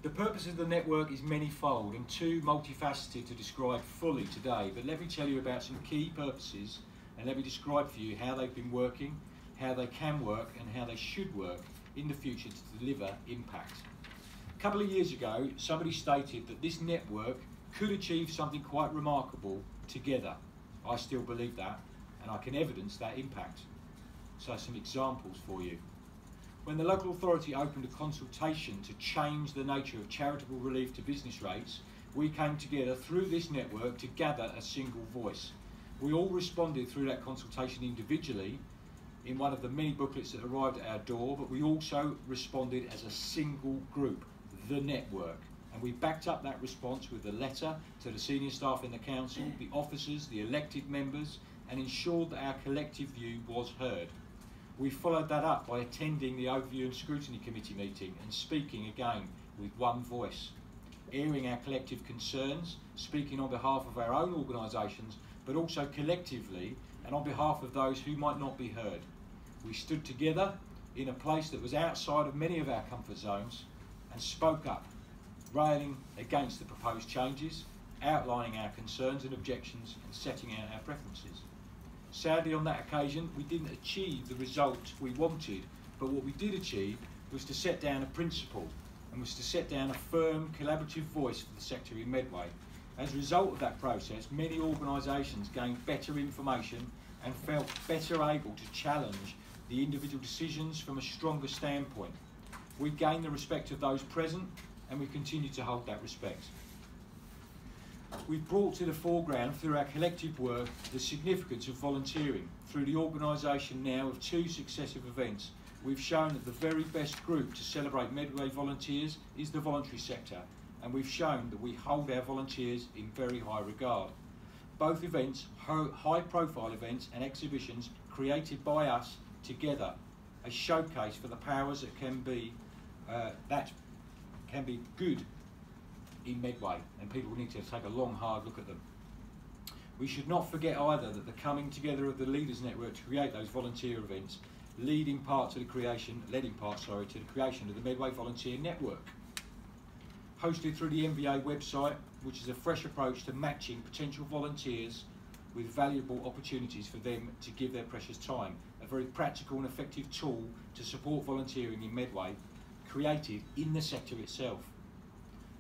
The purpose of the network is many-fold and too multifaceted to describe fully today, but let me tell you about some key purposes and let me describe for you how they've been working, how they can work and how they should work in the future to deliver impact. A couple of years ago, somebody stated that this network could achieve something quite remarkable together. I still believe that, and I can evidence that impact. So some examples for you. When the local authority opened a consultation to change the nature of charitable relief to business rates, we came together through this network to gather a single voice. We all responded through that consultation individually in one of the many booklets that arrived at our door, but we also responded as a single group, the network. And we backed up that response with a letter to the senior staff in the council, the officers, the elected members, and ensured that our collective view was heard. We followed that up by attending the Overview and Scrutiny Committee meeting and speaking again with one voice, airing our collective concerns, speaking on behalf of our own organisations, but also collectively and on behalf of those who might not be heard. We stood together in a place that was outside of many of our comfort zones and spoke up, railing against the proposed changes, outlining our concerns and objections and setting out our preferences. Sadly, on that occasion, we didn't achieve the result we wanted, but what we did achieve was to set down a principle and was to set down a firm, collaborative voice for the sector in Medway. As a result of that process, many organisations gained better information and felt better able to challenge the individual decisions from a stronger standpoint. We gained the respect of those present and we continue to hold that respect. We've brought to the foreground through our collective work the significance of volunteering. Through the organisation now of 2 successive events, we've shown that the very best group to celebrate Medway volunteers is the voluntary sector, and we've shown that we hold our volunteers in very high regard. Both events, high-profile events and exhibitions created by us together, a showcase for the powers that can be good in Medway, and people need to take a long, hard look at them. We should not forget either that the coming together of the Leaders Network to create those volunteer events, leading part to the creation of the Medway Volunteer Network, hosted through the MVA website, which is a fresh approach to matching potential volunteers with valuable opportunities for them to give their precious time, a very practical and effective tool to support volunteering in Medway, created in the sector itself.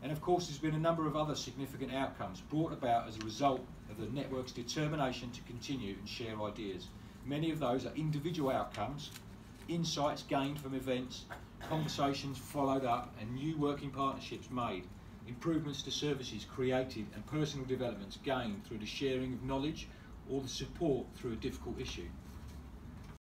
And of course, there's been a number of other significant outcomes brought about as a result of the network's determination to continue and share ideas. Many of those are individual outcomes, insights gained from events, conversations followed up and new working partnerships made, improvements to services created and personal developments gained through the sharing of knowledge or the support through a difficult issue.